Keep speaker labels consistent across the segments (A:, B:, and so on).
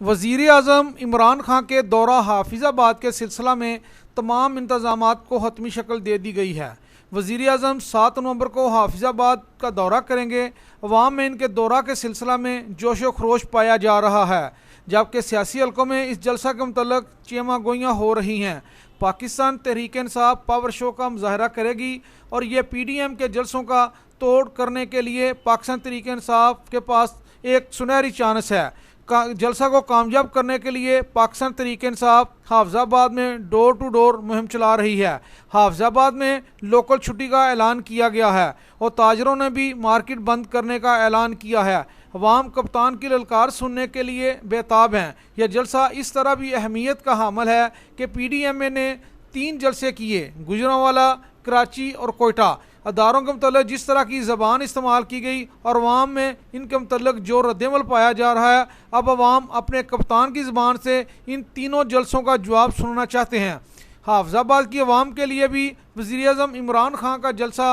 A: वज़ीर आज़म इमरान खान के दौरा हाफिज़ाबाद के सिलसिला में तमाम इंतज़ामात को हतमी शक्ल दे दी गई है। वज़ीर आज़म 7 नवंबर को हाफिज़ाबाद का दौरा करेंगे। अवाम में इनके दौरा के सिलसिला में जोश व खरोश पाया जा रहा है, जबकि सियासी हलकों में इस जलसा के मतलब चीमा गोइयाँ हो रही हैं। पाकिस्तान तहरीक इंसाफ पावर शो का मुजाहरा करेगी और ये PDM के जलसों का तोड़ करने के लिए पाकिस्तान तहरीक इंसाफ के पास एक सुनहरी चांस है। जलसा को कामयाब करने के लिए पाकिस्तान तहरीक इंसाफ हाफिज़ाबाद में डोर टू डोर मुहिम चला रही है। हाफिज़ाबाद में लोकल छुट्टी का ऐलान किया गया है और ताजरों ने भी मार्केट बंद करने का ऐलान किया है। अवाम कप्तान की ललकार सुनने के लिए बेताब हैं। यह जलसा इस तरह भी अहमियत का हामिल है कि PDMA ने 3 जलसे किए, गुजरांवाला, कराची और कोयटा। अदारों के मतलब जिस तरह की ज़बान इस्तेमाल की गई और अवाम में इनके मतलब जो रद्दमल पाया जा रहा है, अब अवाम अपने कप्तान की ज़बान से इन तीनों जलसों का जवाब सुनना चाहते हैं। हाफिज़ाबाद की अवाम के लिए भी वज़ीर आज़म इमरान खान का जलसा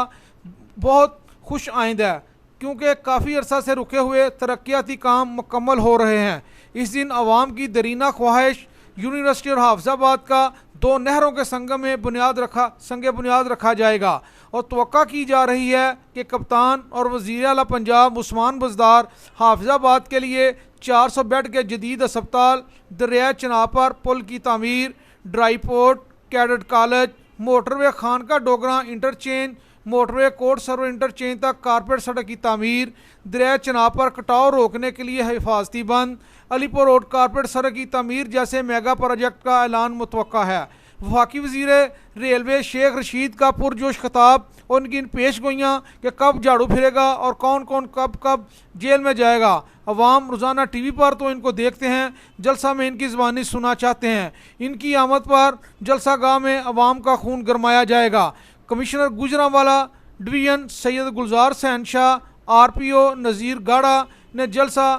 A: बहुत खुश आइंद है, क्योंकि काफ़ी अरसा से रुके हुए तरक्याती काम मुकम्मल हो रहे हैं। इस दिन अवाम की दरीना ख्वाहिश यूनिवर्सिटी और हाफिज़ाबाद का 2 नहरों के संगम में संग बुनियाद रखा जाएगा और तवक्का की जा रही है कि कप्तान और वज़ीर आला पंजाब उस्मान बुज़दार हाफिज़ाबाद के लिए 400 बेड के जदीद अस्पताल, दरिया चनाब पर पुल की तामीर, dry port, cadet college, motorway Khanka Dogra interchange, motorway Kot Sarwar interchange तक कारपेट सड़क की तामीर, दरिया चनाब पर कटाव रोकने के लिए हिफाजती बंद, अलीपुर रोड कारपेट सड़क की तामीर जैसे मेगा प्रोजेक्ट का ऐलान मुतवक्का है। वफाकी वज़ीर रेलवे शेख रशीद का पुरजोश खिताब और उनकी इन पेश गोइयाँ कि कब झाड़ू फिरेगा और कौन कौन कब कब जेल में जाएगा। अवाम रोज़ाना TV पर तो इनको देखते हैं, जलसा में इनकी ज़बानी सुना चाहते हैं। इनकी आमद पर जलसा गाह में अवाम का खून गरमाया जाएगा। कमिश्नर गुजरांवाला डिवीज़न सैयद गुलजार शहनशाह, RPO नज़ीर गाड़ा ने जलसा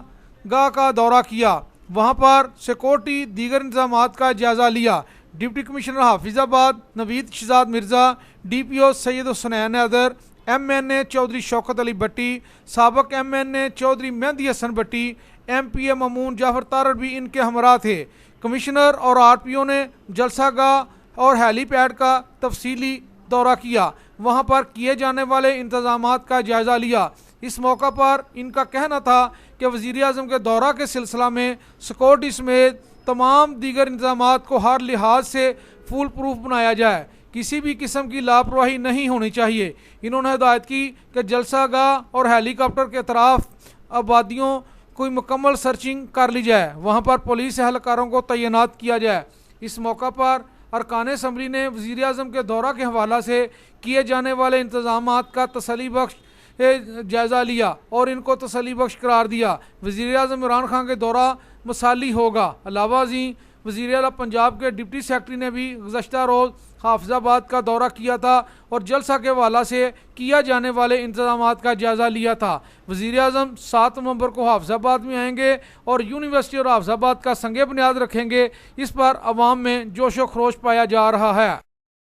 A: गाह का दौरा किया। वहाँ पर सिक्योरिटी दीगर इंतजामात का जायज़ा लिया। Deputy commissioner Hafizabad Naveed Shahzad Mirza, DPO Syed Husnain Haider, MNA Chaudhry Shaukat Ali Bhatti, साबक MNA चौधरी मेहदी हसन भट्टी, MPA ममून जाफर तारड़ भी इनके हमरा थे। कमिश्नर और RPO ने जलसा गाह और हेलीपैड का तफसीली दौरा किया, वहाँ पर किए जाने वाले इंतजामात का जायज़ा लिया। इस मौका पर इनका कहना था कि वज़ीर आज़म के दौरा के सिलसिला में सिक्योरिटी समेत तमाम दीगर इंतजामात को हर लिहाज से फुल प्रूफ बनाया जाए, किसी भी किस्म की लापरवाही नहीं होनी चाहिए। इन्होंने हिदायत की कि जलसा गाह और हेलीकॉप्टर के तरफ आबादियों कोई मुकम्मल सर्चिंग कर ली जाए, वहाँ पर पुलिस एहलकारों को तैनात किया जाए। इस मौका पर अरकान असम्बली ने वज़ीर आज़म के दौरा के हवाला से किए जाने वाले इंतजामात का तसल्ली बख्श जायज़ा लिया और इनको तसल्ली बख्श करार दिया। वज़ीर आज़म इमरान खान के दौरा मसाली होगा। अलावा जी वज़ीर आला पंजाब के डिप्टी सेक्रेटरी ने भी गुज़श्ता रोज़ हाफिज़ाबाद का दौरा किया था और जलसा के हवाला से किया जाने वाले इंतजामात का जायज़ा लिया था। वज़ीर आज़म 7 नवंबर को हाफिज़ाबाद में आएंगे और यूनिवर्सिटी और हाफिज़ाबाद का संग बुनियाद रखेंगे। इस पर अवाम में जोश व खरोश पाया जा रहा है।